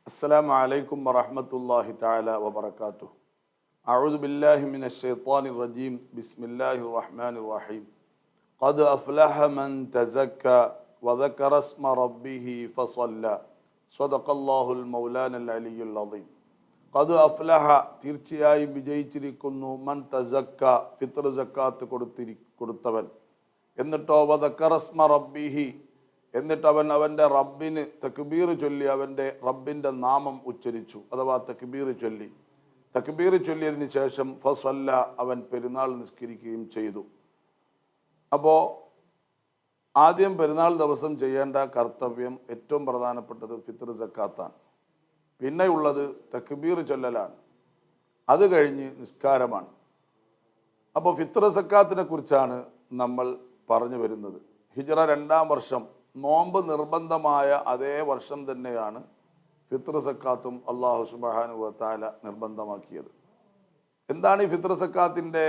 السلام عليكم ورحمة الله تعالى وبركاته. أعوذ بالله من الشيطان الرجيم. بسم الله الرحمن الرحيم. قد أفلح من تزكى وذكر اسم ربه فصلى. صدق الله المولانا العلي العظيم. قد أفلح തീർച്ചയായും വിജയിച്ചിരിക്കുന്നു മൻ തസക്ക ഫിത്ർ സക്കാത്ത് കൊടുത്തവൻ. എന്നിട്ടോ വദക്കറ സ്മ റബ്ബിഹി, എന്നിട്ട് അവൻ അവൻ്റെ റബ്ബിന് തക്ബീർ ചൊല്ലി അവൻ്റെ റബ്ബിൻ്റെ നാമം ഉച്ചരിച്ചു, അഥവാ തക്ബീർ ചൊല്ലിയതിന് ശേഷം ഫസല്ല, അവൻ പെരുന്നാൾ നിസ്കരിക്കുകയും ചെയ്തു. അപ്പോൾ ആദ്യം പെരുന്നാൾ ദിവസം ചെയ്യേണ്ട കർത്തവ്യം ഏറ്റവും പ്രധാനപ്പെട്ടത് ഫിത്ർ സക്കാത്താണ്. പിന്നെയുള്ളത് തക്ബീർ ചൊല്ലലാണ്. അത് കഴിഞ്ഞ് നിസ്കാരമാണ്. അപ്പോൾ ഫിത്ർ സക്കാത്തിനെ കുറിച്ചാണ് നമ്മൾ പറഞ്ഞു വരുന്നത്. ഹിജ്റ 2-ാം വർഷം നോമ്പ് നിർബന്ധമായ അതേ വർഷം തന്നെയാണ് ഫിത്ർ സക്കാത്തും അല്ലാഹു സുബ്ഹാനഹു വ തആല നിർബന്ധമാക്കിയത്. എന്താണ് ഈ ഫിത്ർ സക്കാത്തിൻ്റെ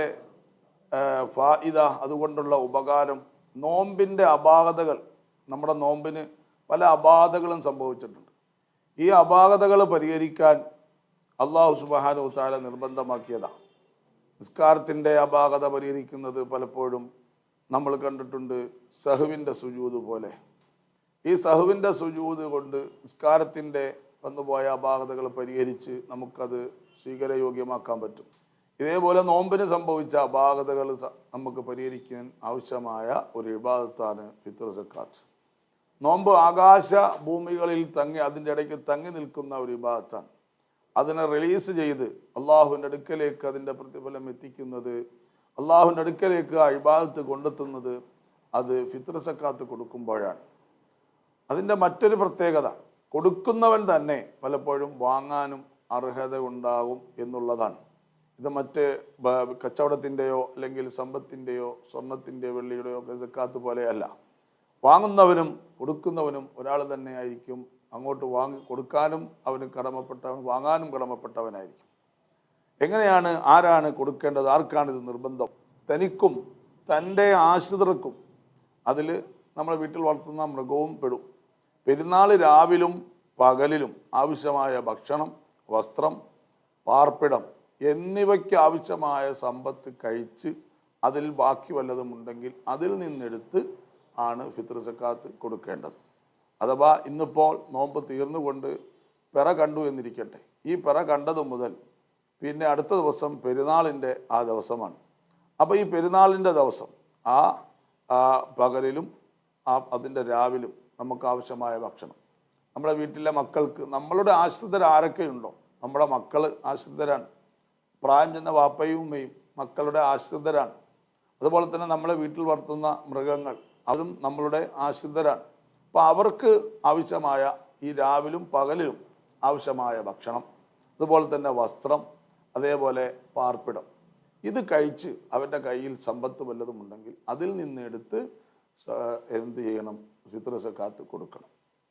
ഫായിദ, അതുകൊണ്ടുള്ള ഉപകാരം? നോമ്പിൻ്റെ അപാകതകൾ, നമ്മുടെ നോമ്പിന് പല അപാകതകളും സംഭവിച്ചിട്ടുണ്ട്. ഈ അപാകതകൾ പരിഹരിക്കാൻ അല്ലാഹു സുബ്ഹാനഹു വ തആല നിർബന്ധമാക്കിയതാണ്. നിസ്കാരത്തിൻ്റെ അപാകത പരിഹരിക്കുന്നത് പലപ്പോഴും നമ്മൾ കണ്ടിട്ടുണ്ട് സഹ്വിൻ്റെ സുജൂദ് പോലെ. ഈ സഹ്വിൻ്റെ സുജൂദ് കൊണ്ട് നിസ്കാരത്തിൻ്റെ വന്നുപോയ അപാകതകൾ പരിഹരിച്ച് നമുക്കത് സ്വീകാര്യയോഗ്യമാക്കാൻ പറ്റും. ഇതേപോലെ നോമ്പിന് സംഭവിച്ച അപാകതകൾ നമുക്ക് പരിഹരിക്കാൻ ആവശ്യമായ ഒരു ഇബാദത്താണ് ഫിത്ർ സക്കാത്ത്. നോമ്പ് ആകാശ ഭൂമികളിൽ അതിൻ്റെ ഇടയ്ക്ക് തങ്ങി നിൽക്കുന്ന ഒരു ഇബാദത്താണ്. അതിനെ റിലീസ് ചെയ്ത് അള്ളാഹുവിൻ്റെ അടുക്കലേക്ക് അതിൻ്റെ പ്രതിഫലം എത്തിക്കുന്നത്, അള്ളാഹുവിൻ്റെ അടുക്കലേക്ക് ആ ഇബാദത്ത് കൊണ്ടെത്തുന്നത് അത് ഫിത്ർ സക്കാത്ത് കൊടുക്കുമ്പോഴാണ്. അതിൻ്റെ മറ്റൊരു പ്രത്യേകത, കൊടുക്കുന്നവൻ തന്നെ പലപ്പോഴും വാങ്ങാനും അർഹത ഉണ്ടാകും എന്നുള്ളതാണ്. ഇത് മറ്റ് കച്ചവടത്തിൻ്റെയോ അല്ലെങ്കിൽ സമ്പത്തിൻ്റെയോ സ്വർണത്തിൻ്റെയോ വെള്ളിയുടെയോ സക്കാത്ത് പോലെയല്ല. വാങ്ങുന്നവനും കൊടുക്കുന്നവനും ഒരാൾ തന്നെ ആയിരിക്കും. അങ്ങോട്ട് കൊടുക്കാനും അവന് കടമപ്പെട്ടവൻ, വാങ്ങാനും കടമപ്പെട്ടവനായിരിക്കും. എങ്ങനെയാണ്, ആരാണ് കൊടുക്കേണ്ടത്, ആർക്കാണിത് നിർബന്ധം? തനിക്കും തൻ്റെ ആശ്രിതർക്കും, അതിൽ നമ്മുടെ വീട്ടിൽ വളർത്തുന്ന മൃഗവും പെടും. പെരുന്നാൾ രാവിലും പകലിലും ആവശ്യമായ ഭക്ഷണം, വസ്ത്രം, പാർപ്പിടം എന്നിവയ്ക്ക് ആവശ്യമായ സമ്പത്ത് കഴിച്ച് അതിൽ ബാക്കി വല്ലതും ഉണ്ടെങ്കിൽ അതിൽ നിന്നെടുത്ത് ആണ് ഫിത്ർ സക്കാത്ത് കൊടുക്കേണ്ടത്. അഥവാ ഇന്നിപ്പോൾ നോമ്പ് തീർന്നുകൊണ്ട് പിറ കണ്ടു എന്നിരിക്കട്ടെ. ഈ പിറ കണ്ടതു മുതൽ പിന്നെ അടുത്ത ദിവസം പെരുന്നാളിൻ്റെ ആ ദിവസമാണ്. അപ്പോൾ ഈ പെരുന്നാളിൻ്റെ ദിവസം ആ പകലിലും അതിൻ്റെ രാവിലും നമുക്ക് ആവശ്യമായ ഭക്ഷണം, നമ്മുടെ വീട്ടിലെ മക്കൾക്ക്, നമ്മളുടെ ആശ്രിതർ ആരൊക്കെയുണ്ടോ, നമ്മുടെ മക്കൾ ആശ്രിതരാണ്. പ്രായം ചെന്ന വാപ്പയും ഉമ്മയും മക്കളുടെ ആശ്രിതരാണ്. അതുപോലെ തന്നെ നമ്മളെ വീട്ടിൽ വളർത്തുന്ന മൃഗങ്ങൾ, അവരും നമ്മളുടെ ആശ്രിതരാണ്. അപ്പോൾ അവർക്ക് ആവശ്യമായ ഈ രാവിലും പകലിലും ആവശ്യമായ ഭക്ഷണം, അതുപോലെ തന്നെ വസ്ത്രം, അതേപോലെ പാർപ്പിടം, ഇത് കഴിച്ച് അവൻ്റെ കയ്യിൽ സമ്പത്ത് വല്ലതും ഉണ്ടെങ്കിൽ അതിൽ നിന്നെടുത്ത് എന്ത് ചെയ്യണം? ഫിത്ർ സക്കാത്ത് കൊടുക്കണം.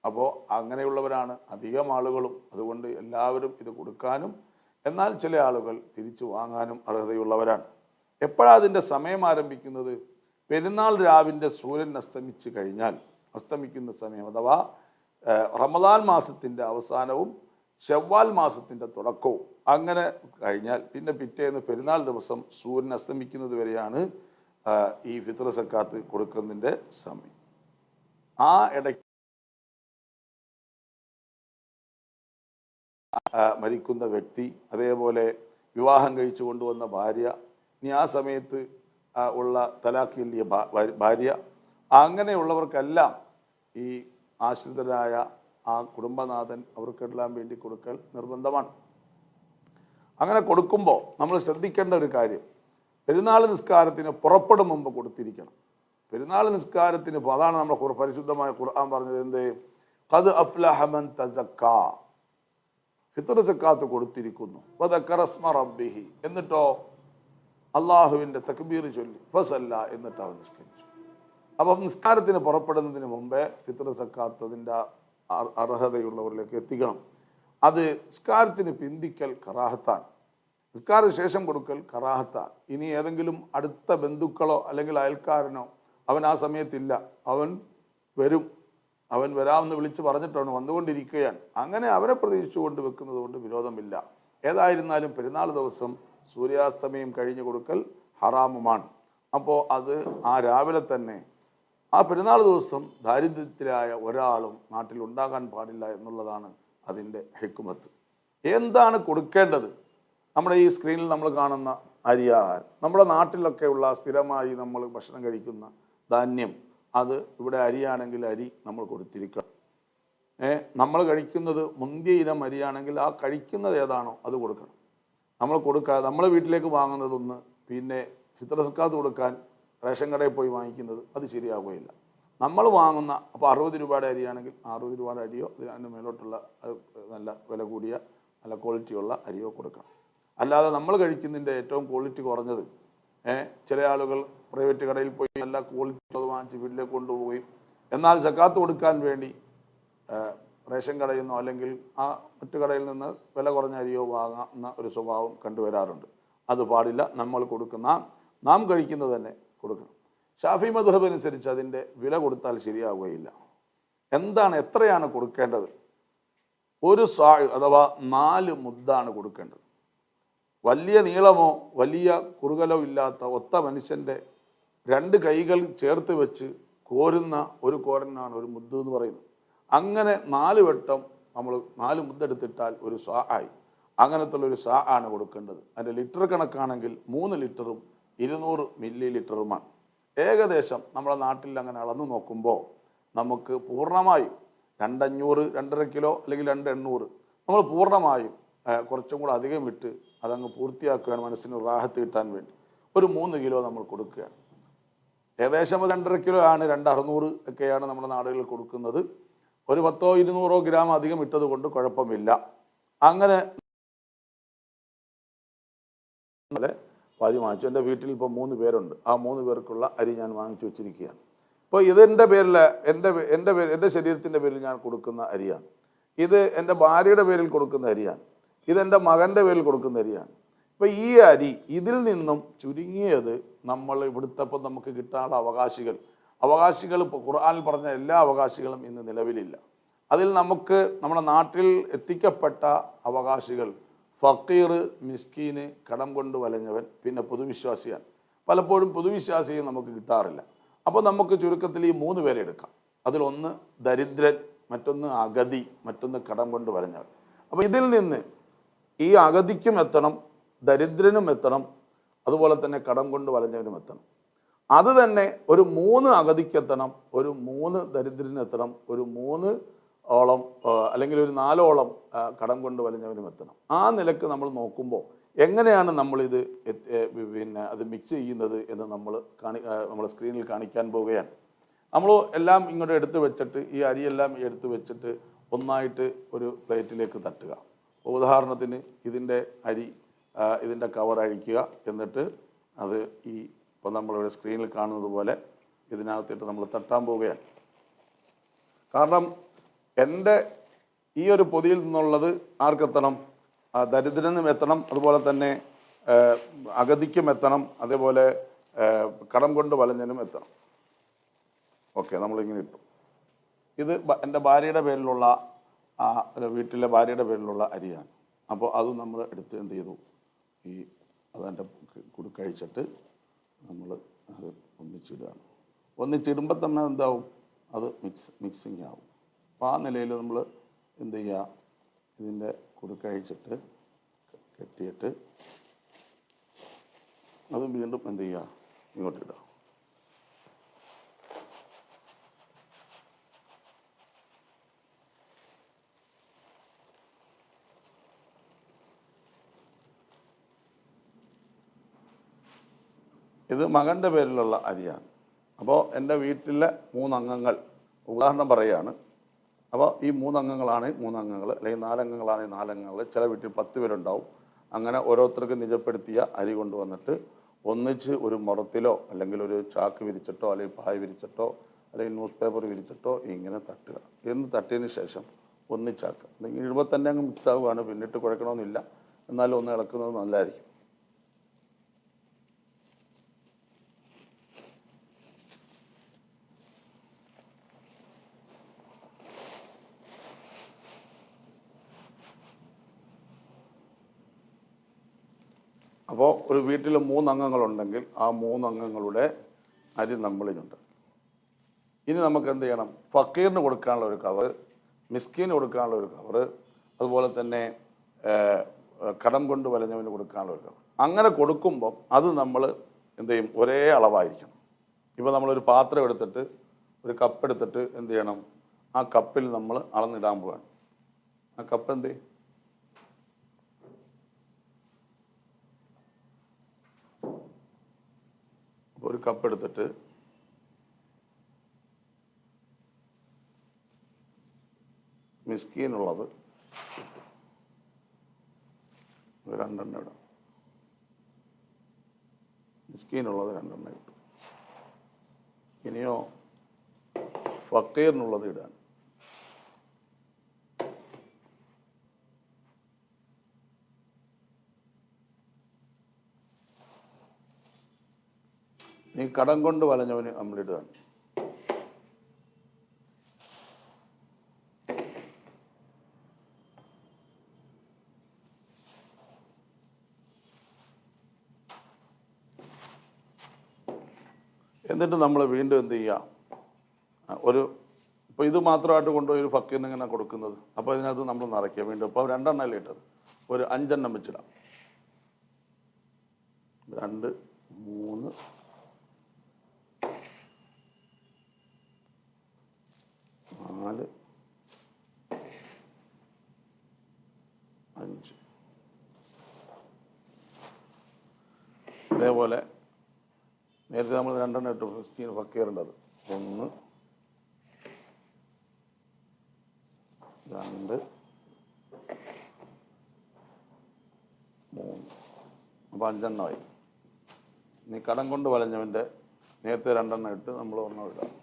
അപ്പോൾ അങ്ങനെയുള്ളവരാണ് അധികം ആളുകളും. അതുകൊണ്ട് എല്ലാവരും ഇത് കൊടുക്കാനും, എന്നാൽ ചില ആളുകൾ തിരിച്ചു വാങ്ങാനും അർഹതയുള്ളവരാണ്. എപ്പോഴാണ് അതിൻ്റെ സമയം ആരംഭിക്കുന്നത്? പെരുന്നാൾ രാവിൻ്റെ സൂര്യൻ അസ്തമിച്ച് കഴിഞ്ഞാൽ, അസ്തമിക്കുന്ന സമയം അഥവാ റമദാൻ മാസത്തിൻ്റെ അവസാനവും ശവ്വാൽ മാസത്തിൻ്റെ തുടക്കവും അങ്ങനെ കഴിഞ്ഞാൽ പിന്നെ പിറ്റേന്ന് പെരുന്നാൾ ദിവസം സൂര്യൻ അസ്തമിക്കുന്നത് വരെയാണ് ഈ ഫിത്ർ സക്കാത്ത് കൊടുക്കുന്നതിൻ്റെ സമയം. ആ ഇടയ്ക്ക് മരിക്കുന്ന വ്യക്തി, അതേപോലെ വിവാഹം കഴിച്ചു കൊണ്ടുവന്ന ഭാര്യ, ഇനി ആ സമയത്ത് ഉള്ള തലാഖ് ചൊല്ലിയ ഭാര്യ, അങ്ങനെയുള്ളവർക്കെല്ലാം ഈ ആശ്രിതരായ ആ കുടുംബനാഥൻ അവർക്കെല്ലാം വേണ്ടി കൊടുക്കൽ നിർബന്ധമാണ്. അങ്ങനെ കൊടുക്കുമ്പോൾ നമ്മൾ ശ്രദ്ധിക്കേണ്ട ഒരു കാര്യം, പെരുന്നാൾ നിസ്കാരത്തിന് പുറപ്പെടും മുമ്പ് കൊടുത്തിരിക്കണം. പെരുന്നാൾ നിസ്കാരത്തിന് അതാണ് നമ്മുടെ പരിശുദ്ധമായ ഖുർആൻ പറഞ്ഞത്. എന്ത്? ഖദ് അഫ്ലഹ മൻ തസക്കാ, ഫിത്ർ സക്കാത്ത് കൊടുത്തിരിക്കുന്നു. വദക്കറ സ്മ റബ്ബിഹി, എന്നിട്ടോ അള്ളാഹുവിൻ്റെ തക്ബീർ ചൊല്ലി ഫസല്ല, എന്നിട്ട് അവൻ നിസ്കരിച്ചു. അപ്പം നിസ്കാരത്തിന് പുറപ്പെടുന്നതിന് മുമ്പേ ഫിത്ർ സക്കാത്ത് അതിൻ്റെ അർഹതയുള്ളവരിലേക്ക് എത്തിക്കണം. അത് നിസ്കാരത്തിന് പിന്തിക്കൽ കറാഹത്താണ്, നിസ്കാര ശേഷം കൊടുക്കൽ കറാഹത്താണ്. ഇനി ഏതെങ്കിലും അടുത്ത ബന്ധുക്കളോ അല്ലെങ്കിൽ അയൽക്കാരനോ അവൻ ആ സമയത്തില്ല, അവൻ വരും, അവൻ വരാമെന്ന് വിളിച്ച് പറഞ്ഞിട്ടാണ്, വന്നുകൊണ്ടിരിക്കുകയാണ്. അങ്ങനെ അവരെ പ്രതീക്ഷിച്ചുകൊണ്ട് വെക്കുന്നത് കൊണ്ട് വിരോധമില്ല. ഏതായിരുന്നാലും പെരുന്നാൾ ദിവസം സൂര്യാസ്തമയം കഴിഞ്ഞു കൊടുക്കൽ ഹറാമുമാണ്. അപ്പോൾ അത് ആ രാവിലെ തന്നെ, ആ പെരുന്നാൾ ദിവസം ദാരിദ്ര്യത്തിലായ ഒരാളും നാട്ടിൽ ഉണ്ടാകാൻ പാടില്ല എന്നുള്ളതാണ് അതിൻ്റെ ഹിക്മത്ത്. എന്താണ് കൊടുക്കേണ്ടത്? നമ്മുടെ ഈ സ്ക്രീനിൽ നമ്മൾ കാണുന്ന അരിയാഹാരം, നമ്മുടെ നാട്ടിലൊക്കെയുള്ള സ്ഥിരമായി നമ്മൾ ഭക്ഷണം കഴിക്കുന്ന ധാന്യം, അത് ഇവിടെ അരിയാണെങ്കിൽ അരി നമ്മൾ കൊടുത്തിരിക്കണം. നമ്മൾ കഴിക്കുന്നത് മുന്തിയ ഇനം അരിയാണെങ്കിൽ ആ കഴിക്കുന്നത് ഏതാണോ അത് കൊടുക്കണം. നമ്മൾ കൊടുക്കാതെ നമ്മളെ വീട്ടിലേക്ക് വാങ്ങുന്നതൊന്ന് പിന്നെ ഫിത്ർ സക്കാത്ത് കൊടുക്കാൻ റേഷൻ കടയിൽ പോയി വാങ്ങിക്കുന്നത് അത് ശരിയാവുകയില്ല. നമ്മൾ വാങ്ങുന്ന, അപ്പോൾ 60 രൂപയുടെ അരിയാണെങ്കിൽ 60 രൂപയുടെ അരിയോ അതിന് മേലോട്ടുള്ള നല്ല വില കൂടിയ നല്ല ക്വാളിറ്റിയുള്ള അരിയോ കൊടുക്കണം. അല്ലാതെ നമ്മൾ കഴിക്കുന്നതിൻ്റെ ഏറ്റവും ക്വാളിറ്റി കുറഞ്ഞത്, ചില ആളുകൾ പ്രൈവറ്റ് കടയിൽ പോയി നല്ല ക്വാളിറ്റി ഉള്ളത് വാങ്ങിച്ച് വീട്ടിലേക്ക് കൊണ്ടുപോവുകയും എന്നാൽ സക്കാത്ത് കൊടുക്കാൻ വേണ്ടി റേഷൻ കടയിൽ നിന്നോ അല്ലെങ്കിൽ ആ മറ്റു കടയിൽ നിന്ന് വില കുറഞ്ഞ അരിയോ വാങ്ങുന്ന ഒരു സ്വഭാവം കണ്ടുവരാറുണ്ട്. അത് പാടില്ല. നമ്മൾ കൊടുക്കുന്ന, നാം കഴിക്കുന്നത് തന്നെ കൊടുക്കണം. ഷാഫി മദ്ഹബ് അനുസരിച്ച് അതിൻ്റെ വില കൊടുത്താൽ ശരിയാവുകയില്ല. എത്രയാണ് കൊടുക്കേണ്ടത്? ഒരു സാ അഥവാ 4 മുദ്ദാണ് കൊടുക്കേണ്ടത്. വലിയ നീളമോ വലിയ കുറുകലോ ഇല്ലാത്ത ഒത്ത മനുഷ്യൻ്റെ 2 കൈകൾ ചേർത്ത് വെച്ച് കോരുന്ന ഒരു കോരനാണ് ഒരു മുദ്ദ് എന്ന് പറയുന്നത്. അങ്ങനെ 4 വട്ടം നമ്മൾ 4 മുദ്ദെടുത്തിട്ടാൽ ഒരു സാ ആയി. അങ്ങനത്തുള്ള ഒരു സാ ആണ് കൊടുക്കേണ്ടത്. അതിൻ്റെ ലിറ്റർ കണക്കാണെങ്കിൽ 3 ലിറ്ററും 200 മില്ലി ലിറ്ററുമാണ്. ഏകദേശം നമ്മുടെ നാട്ടിൽ അങ്ങനെ അളന്നു നോക്കുമ്പോൾ നമുക്ക് പൂർണ്ണമായും 2,500, 2.5 കിലോ അല്ലെങ്കിൽ 2,800 നമ്മൾ പൂർണ്ണമായും കുറച്ചും കൂടെ അധികം ഇട്ട് അതങ്ങ് പൂർത്തിയാക്കുകയാണ്, മനസ്സിന് റാഹത്ത് കിട്ടാൻ വേണ്ടി. ഒരു 3 കിലോ നമ്മൾ കൊടുക്കുകയാണ്. ഏകദേശം 2.5 കിലോ ആണ്, 2,600 ഒക്കെയാണ് നമ്മുടെ നാടുകളിൽ കൊടുക്കുന്നത്. ഒരു 100-200 ഗ്രാം അധികം ഇട്ടത് കൊണ്ട് കുഴപ്പമില്ല. അങ്ങനെ അരി വാങ്ങിച്ചു. എൻ്റെ വീട്ടിൽ ഇപ്പോൾ 3 പേരുണ്ട്. ആ 3 പേർക്കുള്ള അരി ഞാൻ വാങ്ങിച്ചു വെച്ചിരിക്കുകയാണ്. ഇപ്പോൾ ഇതെൻ്റെ പേരിൽ, എൻ്റെ ശരീരത്തിൻ്റെ പേരിൽ ഞാൻ കൊടുക്കുന്ന അരിയാണ്. ഇത് എൻ്റെ ഭാര്യയുടെ പേരിൽ കൊടുക്കുന്ന അരിയാണ്. ഇതെൻ്റെ മകൻ്റെ പേരിൽ കൊടുക്കുന്ന അരിയാണ്. ഇപ്പോൾ ഈ അരി, ഇതിൽ നിന്നും ചുരുങ്ങിയത് നമ്മൾ ഇവിടുത്തെ ഇപ്പം നമുക്ക് കിട്ടാനുള്ള അവകാശികൾ ഇപ്പോൾ ഖുർആനിൽ പറഞ്ഞ എല്ലാ അവകാശികളും ഇന്ന് നിലവിലില്ല. അതിൽ നമുക്ക് നമ്മുടെ നാട്ടിൽ എത്തിക്കപ്പെട്ട അവകാശികൾ ഫക്കീർ, മിസ്കീന്, കടം കൊണ്ട് വലഞ്ഞവൻ, പിന്നെ പൊതുവിശ്വാസിയാണ്. പലപ്പോഴും പൊതുവിശ്വാസിയെ നമുക്ക് കിട്ടാറില്ല. അപ്പോൾ നമുക്ക് ചുരുക്കത്തിൽ ഈ 3 പേരെ എടുക്കാം. അതിലൊന്ന് ദരിദ്രൻ, മറ്റൊന്ന് അഗതി, മറ്റൊന്ന് കടം കൊണ്ട് വലഞ്ഞവൻ. അപ്പോൾ ഇതിൽ നിന്ന് ഈ അഗതിക്കും എത്തണം, ദരിദ്രനും എത്തണം, അതുപോലെ തന്നെ കടം കൊണ്ട് വലഞ്ഞവനും എത്തണം. അത് തന്നെ ഒരു 3 അഗതിക്കെത്തണം, ഒരു 3 ദരിദ്രനെത്തണം, ഒരു 3 ഓളം അല്ലെങ്കിൽ ഒരു 4 ഓളം കടം കൊണ്ട് വലഞ്ഞവനും എത്തണം. ആ നിലക്ക് നമ്മൾ നോക്കുമ്പോൾ എങ്ങനെയാണ് നമ്മളിത് പിന്നെ അത് മിക്സ് ചെയ്യുന്നത് എന്ന് നമ്മൾ സ്ക്രീനിൽ കാണിക്കാൻ പോവുകയാണ്. നമ്മൾ എല്ലാം ഇങ്ങോട്ട് എടുത്ത് വെച്ചിട്ട്, ഈ അരിയെല്ലാം എടുത്ത് വെച്ചിട്ട് ഒന്നായിട്ട് ഒരു പ്ലേറ്റിലേക്ക് തട്ടുക. ഉദാഹരണത്തിന് ഇതിൻ്റെ അരി, ഇതിൻ്റെ കവർ അഴിക്കുക. എന്നിട്ട് അത് ഇപ്പം നമ്മളിവിടെ സ്ക്രീനിൽ കാണുന്നത് പോലെ ഇതിനകത്തിട്ട് നമ്മൾ തട്ടാൻ പോവുകയാണ്. കാരണം എൻ്റെ ഈ ഒരു പൊതിയിൽ നിന്നുള്ളത് ആർക്കെത്തണം? ദരിദ്രനും എത്തണം, അതുപോലെ തന്നെ അഗതിക്കും എത്തണം, അതേപോലെ കടം കൊണ്ട് വലഞ്ഞനും എത്തണം. ഓക്കെ, നമ്മളിങ്ങനെ ഇട്ടു. ഇത് എൻ്റെ ഭാര്യയുടെ പേരിലുള്ള, വീട്ടിലെ ഭാര്യയുടെ പേരിലുള്ള അരിയാണ്. അപ്പോൾ അത് നമ്മൾ എടുത്ത് എന്ത് ചെയ്തു, അതെൻ്റെ കുടുക്കഴിച്ചിട്ട് നമ്മൾ അത് ഒന്നിച്ചിടുകയാണ്. ഒന്നിച്ചിടുമ്പോൾ തന്നെ എന്താവും, അത് മിക്സിങ് ആവും. അപ്പോൾ ആ നിലയിൽ നമ്മൾ എന്ത് ചെയ്യുക, ഇതിൻ്റെ കുടുക്കഴിച്ചിട്ട് കെട്ടിയിട്ട് അത് വീണ്ടും എന്ത് ചെയ്യുക, ഇങ്ങോട്ടിടുക. ഇത് മകൻ്റെ പേരിലുള്ള അരിയാണ്. അപ്പോൾ എൻ്റെ വീട്ടിലെ 3 അംഗങ്ങൾ, ഉദാഹരണം പറയുകയാണ്. അപ്പോൾ ഈ 3 അംഗങ്ങളാണ് 3 അംഗങ്ങൾ, അല്ലെങ്കിൽ 4 അംഗങ്ങളാണ് 4 അംഗങ്ങൾ. ചില വീട്ടിൽ 10 പേരുണ്ടാവും. അങ്ങനെ ഓരോരുത്തർക്കും നിജപ്പെടുത്തിയ അരി കൊണ്ടുവന്നിട്ട് ഒന്നിച്ച് ഒരു മുറത്തിലോ അല്ലെങ്കിൽ ഒരു ചാക്ക് വിരിച്ചിട്ടോ അല്ലെങ്കിൽ പായ് വിരിച്ചിട്ടോ അല്ലെങ്കിൽ ന്യൂസ് പേപ്പർ വിരിച്ചിട്ടോ ഇങ്ങനെ തട്ടുക. എന്ന് തട്ടിയതിന് ശേഷം ഒന്നിച്ചാക്കുക. അല്ലെങ്കിൽ ഇടുമ്പോൾ തന്നെ അങ്ങ് മിക്സ് ആവുകയാണ്, പിന്നിട്ട് കുഴക്കണമെന്നില്ല. എന്നാലും ഒന്ന് ഇളക്കുന്നത് നല്ലതായിരിക്കും. അപ്പോൾ ഒരു വീട്ടിൽ 3 അംഗങ്ങളുണ്ടെങ്കിൽ ആ 3 അംഗങ്ങളുടെ അരി നമ്മളിലുണ്ട്. ഇനി നമുക്ക് എന്ത് ചെയ്യണം? ഫക്കീറിന് കൊടുക്കാനുള്ള ഒരു കവർ, മിസ്കീന് കൊടുക്കാനുള്ള ഒരു കവർ, അതുപോലെ തന്നെ കടം കൊണ്ട് വലഞ്ഞവന് കൊടുക്കാനുള്ള ഒരു കവർ. അങ്ങനെ കൊടുക്കുമ്പം അത് നമ്മൾ എന്ത് ചെയ്യും? ഒരേ അളവായിരിക്കണം. ഇപ്പോൾ നമ്മളൊരു പാത്രം എടുത്തിട്ട്, ഒരു കപ്പ് എടുത്തിട്ട് എന്ത് ചെയ്യണം? ആ കപ്പിൽ നമ്മൾ അളന്നിടാൻ പോവാണ്. ആ കപ്പ് എന്ത് ചെയ്യും? അപ്പോൾ ഒരു കപ്പ് എടുത്തിട്ട് മിസ്കീനുള്ളത് 2 ഇടാം, മിസ്കീനുള്ളത് 2 ഇട്ടു. ഇനിയോ ഫക്കീറിനുള്ളത് ഇടാൻ. നീ കടം കൊണ്ട് വലഞ്ഞവന് നമ്മളിടുകയാണ്. എന്നിട്ട് നമ്മൾ വീണ്ടും എന്ത് ചെയ്യുക? ഇപ്പോൾ ഇത് മാത്രമായിട്ട് കൊണ്ടുപോയി ഒരു ഫക്കീറിന് ഇങ്ങനെ കൊടുക്കുന്നത്. അപ്പോൾ ഇതിനകത്ത് നമ്മൾ നിറയ്ക്കുക വീണ്ടും. ഇപ്പോൾ 2 എണ്ണമല്ലേ ഇട്ടത്, ഒരു 5 എണ്ണം വെച്ചിടാം. 2, 3, 4, 5. അതേപോലെ നേരത്തെ നമ്മൾ 2 എണ്ണം ഇട്ടു മിസ്കീൻ ഫക്കീറിൻ്റെത്. 1, 2, 3. അപ്പോൾ 5 എണ്ണമായി. നീ കടം കൊണ്ട് വലഞ്ഞവൻ്റെ നേരത്തെ 2 എണ്ണം ഇട്ട് നമ്മൾ 1 ഇടാം.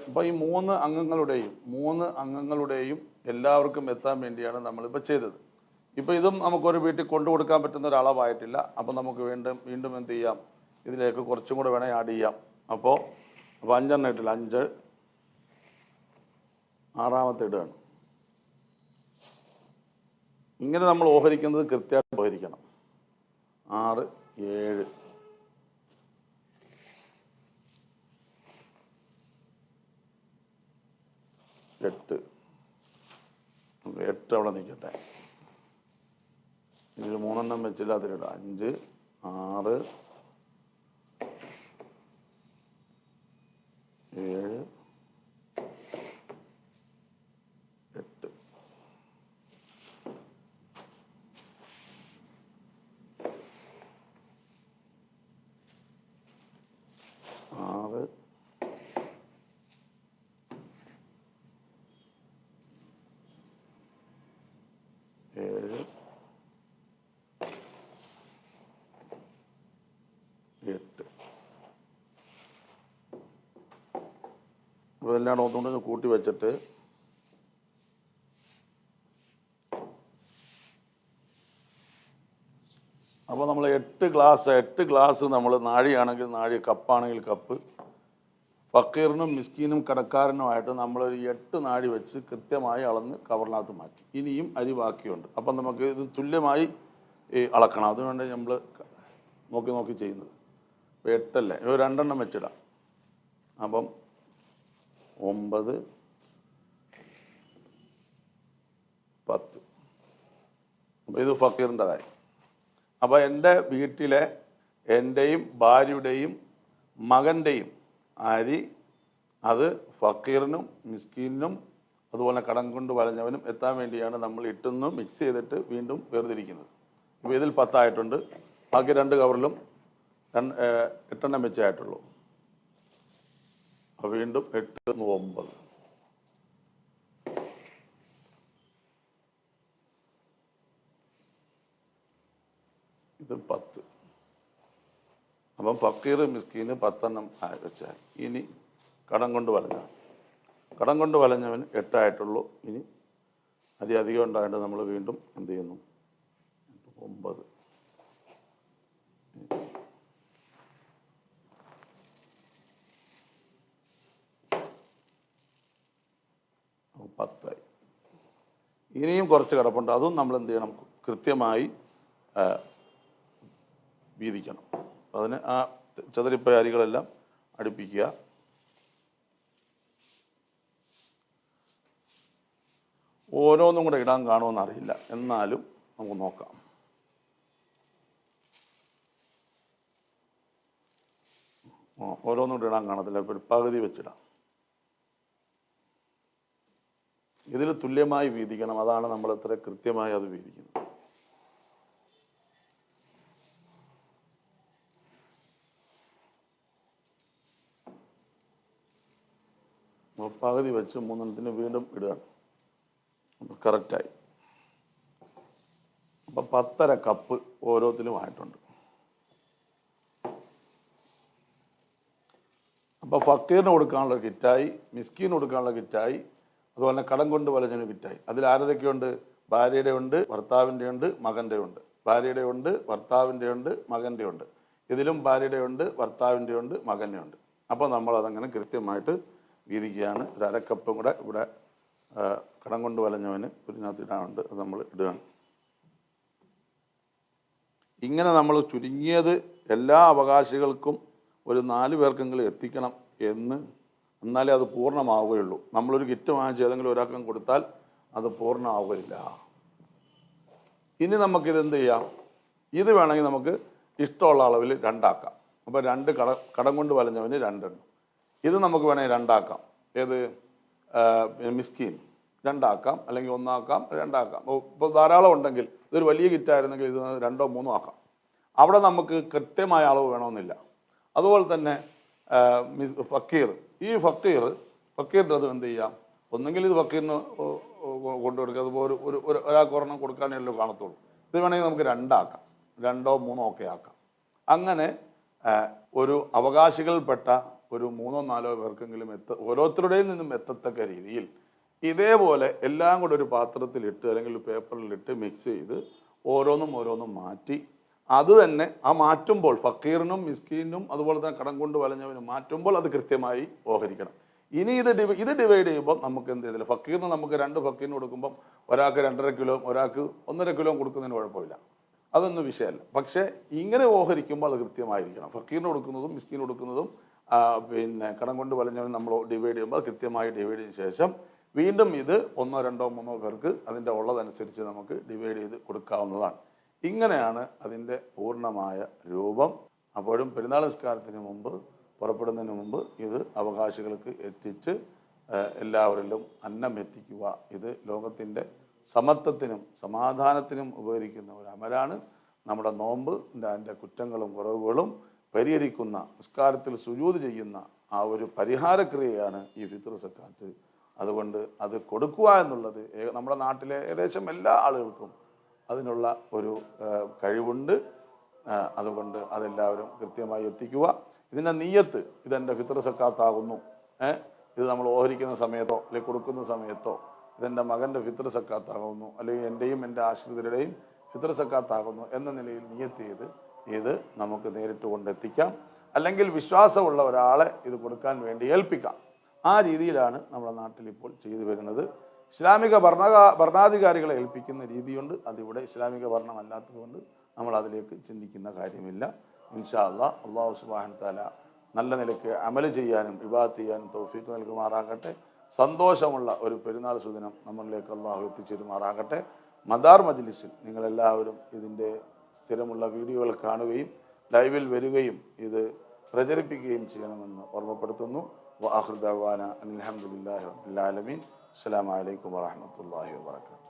ഇപ്പോൾ ഈ 3 അംഗങ്ങളുടെയും എല്ലാവർക്കും എത്താൻ വേണ്ടിയാണ് നമ്മളിപ്പോൾ ചെയ്തത്. ഇപ്പോൾ ഇതും നമുക്കൊരു വീട്ടിൽ കൊണ്ടു കൊടുക്കാൻ പറ്റുന്ന ഒരു അളവായിട്ടില്ല. അപ്പോൾ നമുക്ക് വീണ്ടും എന്ത് ചെയ്യാം? ഇതിലേക്ക് കുറച്ചും കൂടെ വേണേൽ ആഡ് ചെയ്യാം. അപ്പോൾ 5 എണ്ണം ഇട്ടില്ല, 5, 6ാമത്തെ ഇടുകയാണ്. ഇങ്ങനെ നമ്മൾ ഓഹരിക്കുന്നത് കൃത്യമായിട്ട് ഓഹരിക്കണം. 6, 7, 8. 8 അവിടെ നിൽക്കട്ടെ. ഇതിൽ 3 എണ്ണം വെച്ചില്ല, അതിലിടാം. 5, 6, 7, 8. ആറ്, 7, 8. അപ്പോൾ എല്ലാം ഒന്നുകൊണ്ട് കൂട്ടി വെച്ചിട്ട് അപ്പോൾ നമ്മൾ 8 ഗ്ലാസ് നമ്മൾ നാഴിയാണെങ്കിൽ നാഴി, കപ്പാണെങ്കിൽ കപ്പ്, ഫക്കീറിനും മിസ്കീനും കടക്കാരനുമായിട്ട് നമ്മളൊരു 8 നാഴി വെച്ച് കൃത്യമായി അളന്ന് കവറിനകത്ത് മാറ്റി. ഇനിയും അരി ബാക്കിയുണ്ട്. അപ്പം നമുക്ക് ഇത് തുല്യമായി അളക്കണം. അതുകൊണ്ട് നമ്മൾ നോക്കി ചെയ്യുന്നത്. ഇപ്പോൾ 8 അല്ലേ, 2 എണ്ണം വെച്ചിടാം. അപ്പം 9, 10. അപ്പോൾ ഇത് ഫക്കീറിൻ്റെതായി. അപ്പോൾ എൻ്റെ വീട്ടിലെ എൻ്റെയും ഭാര്യയുടെയും മകൻ്റെയും അരി അത് ഫക്കീറിനും മിസ്കീനും അതുപോലെ കടം കൊണ്ട് വലഞ്ഞവനും എത്താൻ വേണ്ടിയാണ് നമ്മൾ ഇട്ടൊന്ന് മിക്സ് ചെയ്തിട്ട് വീണ്ടും വേർതിരിക്കുന്നത്. ഇപ്പോൾ ഇതിൽ 10 ആയിട്ടുണ്ട്. ബാക്കി 2 കവറിലും 8 എണ്ണം വെച്ചേ ആയിട്ടുള്ളൂ. അപ്പോൾ വീണ്ടും 8, 9. ഇത് 10. അപ്പം ഫക്കീർ മിസ്കീന് 10 എണ്ണം വെച്ചാൽ ഇനി കടം കൊണ്ട് വലഞ്ഞവന് 8 ആയിട്ടുള്ളൂ. ഇനി അധികം ഉണ്ടായിട്ട് നമ്മൾ വീണ്ടും എന്ത് ചെയ്യുന്നു? 9. ഇനിയും കുറച്ച് കിടപ്പുണ്ട്, അതും നമ്മൾ എന്ത് ചെയ്യണം, കൃത്യമായി വീതിക്കണം. അതിന് ആ ചതുരിപ്പ അരികളെല്ലാം അടുപ്പിക്കുക. ഓരോന്നും കൂടെ ഇടാൻ കാണുമെന്ന് അറിയില്ല, എന്നാലും നമുക്ക് നോക്കാം. ഓരോന്നും കൂടെ ഇടാൻ കാണത്തില്ല, ഇപ്പോൾ പകുതി വെച്ചിടാം. ഇതിൽ തുല്യമായി വീതിക്കണം, അതാണ് നമ്മൾ ഇത്ര കൃത്യമായി അത് വീതിക്കുന്നത്. പകുതി വെച്ച് മൂന്നെണ്ണത്തിന് വീണ്ടും ഇടുകയാണ്. അപ്പം കറക്റ്റായി. അപ്പം 10.5 കപ്പ് ഓരോത്തിലും ആയിട്ടുണ്ട്. അപ്പോൾ ഫക്കീറിന് കൊടുക്കാനുള്ള കിറ്റായി, മിസ്കീന് കൊടുക്കാനുള്ള കിറ്റായി, അതുപോലെ തന്നെ കടം കൊണ്ട് വലഞ്ഞതിന് കിറ്റായി. അതിൽ ആരതൊക്കെയുണ്ട്? ഭാര്യയുടെ ഉണ്ട്, ഭർത്താവിൻ്റെ ഉണ്ട്, മകൻ്റെ ഉണ്ട്. ഭാര്യയുടെ ഉണ്ട്, ഭർത്താവിൻ്റെ ഉണ്ട്, മകൻ്റെ ഉണ്ട്. ഇതിലും ഭാര്യയുടെ ഉണ്ട്, ഭർത്താവിൻ്റെ ഉണ്ട്, മകൻ്റെ ഉണ്ട്. അപ്പോൾ നമ്മൾ അതങ്ങനെ കൃത്യമായിട്ട് വീതിക്കുകയാണ്. ഒരു അരക്കപ്പും കൂടെ ഇവിടെ കടം കൊണ്ട് വലഞ്ഞവന് ഇതിനകത്ത് ഇടാനുണ്ട്, അത് നമ്മൾ ഇടുകയാണ്. ഇങ്ങനെ നമ്മൾ ചുരുങ്ങിയത് എല്ലാ അവകാശികൾക്കും ഒരു 4 പേർക്കെങ്കിലും എത്തിക്കണം എന്നാലേ അത് പൂർണ്ണമാവുകയുള്ളൂ. നമ്മളൊരു കിറ്റ് വാങ്ങിച്ച് ഏതെങ്കിലും ഒരാൾക്കും കൊടുത്താൽ അത് പൂർണ്ണമാവുകയില്ല. ഇനി നമുക്കിത് എന്ത് ചെയ്യാം? ഇത് വേണമെങ്കിൽ നമുക്ക് ഇഷ്ടമുള്ള അളവിൽ 2 ആക്കാം. അപ്പോൾ 2 കടം കൊണ്ട് വലഞ്ഞവന് 2 എണ്ണം. ഇത് നമുക്ക് വേണമെങ്കിൽ 2 ആക്കാം. ഏത്? മിസ്കീൻ 2 ആക്കാം, അല്ലെങ്കിൽ 1 ആക്കാം, 2 ആക്കാം. ഇപ്പോൾ ധാരാളം ഉണ്ടെങ്കിൽ ഇതൊരു വലിയ കിറ്റായിരുന്നെങ്കിൽ ഇത് 2 or 3 ആക്കാം. അവിടെ നമുക്ക് കൃത്യമായ അളവ് വേണമെന്നില്ല. അതുപോലെ തന്നെ ഫക്കീർ, ഈ ഫക്കീറിൻ്റെ അത് എന്ത് ചെയ്യാം? ഒന്നെങ്കിൽ ഇത് ഫക്കീറിന് കൊണ്ടുകൊടുക്കുക, അതുപോലെ ഒരാൾക്ക് ഒരെണ്ണം കൊടുക്കാനല്ലോ കാണത്തുള്ളൂ. ഇത് വേണമെങ്കിൽ നമുക്ക് 2 ആക്കാം, 2 or 3 ഒക്കെ ആക്കാം. അങ്ങനെ ഒരു അവകാശികൾപ്പെട്ട ഒരു 3 or 4 പേർക്കെങ്കിലും ഓരോരുത്തരുടെയും നിന്നും എത്തത്തക്ക രീതിയിൽ ഇതേപോലെ എല്ലാം കൂടെ ഒരു പാത്രത്തിലിട്ട് അല്ലെങ്കിൽ പേപ്പറിലിട്ട് മിക്സ് ചെയ്ത് ഓരോന്നും മാറ്റി, അത് തന്നെ ആ മാറ്റുമ്പോൾ ഫക്കീറിനും മിസ്കീനും അതുപോലെ തന്നെ കടം കൊണ്ട് വലഞ്ഞവനും മാറ്റുമ്പോൾ അത് കൃത്യമായി ഓഹരിക്കണം. ഇനി ഇത് ഡിവൈഡ് ചെയ്യുമ്പോൾ നമുക്ക് എന്ത് ചെയ്തില്ല, ഫക്കീറിന് നമുക്ക് 2 ഫക്കീറിന് കൊടുക്കുമ്പം ഒരാൾക്ക് 2.5 കിലോ ഒരാൾക്ക് 1.5 കിലോ കൊടുക്കുന്നതിന് കുഴപ്പമില്ല, അതൊന്നും വിഷയമല്ല. പക്ഷേ ഇങ്ങനെ ഓഹരിക്കുമ്പോൾ അത് കൃത്യമായിരിക്കണം. ഫക്കീറിന് കൊടുക്കുന്നതും മിസ്കീന് കൊടുക്കുന്നതും പിന്നെ കടം കൊണ്ട് വലഞ്ഞവനും നമ്മൾ ഡിവൈഡ് ചെയ്യുമ്പോൾ അത് കൃത്യമായി ഡിവൈഡ് ചെയ്തതിന് ശേഷം വീണ്ടും ഇത് 1, 2, 3 പേർക്ക് അതിൻ്റെ ഉള്ളതനുസരിച്ച് നമുക്ക് ഡിവൈഡ് ചെയ്ത് കൊടുക്കാവുന്നതാണ്. ഇങ്ങനെയാണ് അതിൻ്റെ പൂർണ്ണമായ രൂപം. അപ്പോഴും പെരുന്നാൾ നിസ്കാരത്തിന് മുമ്പ്, പുറപ്പെടുന്നതിന് മുമ്പ് ഇത് അവകാശികൾക്ക് എത്തിച്ച് എല്ലാവരിലും അന്നം എത്തിക്കുക. ഇത് ലോകത്തിൻ്റെ സമത്വത്തിനും സമാധാനത്തിനും ഉപകരിക്കുന്ന ഒരു അമലാണ്. നമ്മുടെ നോമ്പ് അതിൻ്റെ കുറ്റങ്ങളും കുറവുകളും പരിഹരിക്കുന്ന, നിസ്കാരത്തിൽ സുജൂദ് ചെയ്യുന്ന ആ ഒരു പരിഹാരക്രിയയാണ് ഈ ഫിത്ർ സക്കാത്ത്. അതുകൊണ്ട് അത് കൊടുക്കുക എന്നുള്ളത് നമ്മുടെ നാട്ടിലെ ഏകദേശം എല്ലാ ആളുകൾക്കും അതിനുള്ള ഒരു കഴിവുണ്ട്. അതുകൊണ്ട് അതെല്ലാവരും കൃത്യമായി എത്തിക്കുക. ഇതിൻ്റെ നീയത്ത്, ഇതെൻ്റെ ഫിത്ർ സക്കാത്താകുന്നു, ഇത് നമ്മൾ ഓഹരിക്കുന്ന സമയത്തോ അല്ലെങ്കിൽ കൊടുക്കുന്ന സമയത്തോ ഇതെൻ്റെ മകൻ്റെ ഫിത്ർ സക്കാത്താകുന്നു, അല്ലെങ്കിൽ എൻ്റെയും എൻ്റെ ആശ്രിതരുടെയും ഫിത്ർ സക്കാത്താകുന്നു എന്ന നിലയിൽ നിയത്ത് ചെയ്ത് ഇത് നമുക്ക് നേരിട്ട് കൊണ്ടെത്തിക്കാം. അല്ലെങ്കിൽ വിശ്വാസമുള്ള ഒരാളെ ഇത് കൊടുക്കാൻ വേണ്ടി ഏൽപ്പിക്കാം. ആ രീതിയിലാണ് നമ്മുടെ നാട്ടിൽ ഇപ്പോൾ ചെയ്തു വരുന്നത്. ഇസ്ലാമിക ഭരണാധികാരികളെ ഏൽപ്പിക്കുന്ന രീതിയുണ്ട്. അതിവിടെ ഇസ്ലാമിക ഭരണമല്ലാത്തതുകൊണ്ട് നമ്മൾ അതിലേക്ക് ചിന്തിക്കുന്ന കാര്യമില്ല. ഇൻഷാ അല്ലാഹ് അല്ലാഹു സുബ്ഹാനഹു വ തആല നല്ല നിലയ്ക്ക് അമൽ ചെയ്യാനും ഇബാദത്ത് ചെയ്യാനും തൗഫീഖ് നൽകുമാറാകട്ടെ. സന്തോഷമുള്ള ഒരു പെരുന്നാൾ സുദിനം നമ്മളിലേക്ക് അല്ലാഹു എത്തിച്ചേരുമാറാകട്ടെ. മദാർ മജ്ലിസിൽ നിങ്ങളെല്ലാവരും ഇതിൻ്റെ സ്ഥിരമുള്ള വീഡിയോകൾ കാണുകയും ലൈവിൽ വരികയും ഇത് പ്രചരിപ്പിക്കുകയും ചെയ്യണമെന്ന് ഓർമ്മപ്പെടുത്തുന്നു. വആഖിറു ദഅവാന അൽഹംദുലില്ലാഹി റബ്ബിൽ ആലമീൻ. അസ്സലാമു അലൈക്കും വറഹ്മത്തുള്ളാഹി വബറകാതുഹു.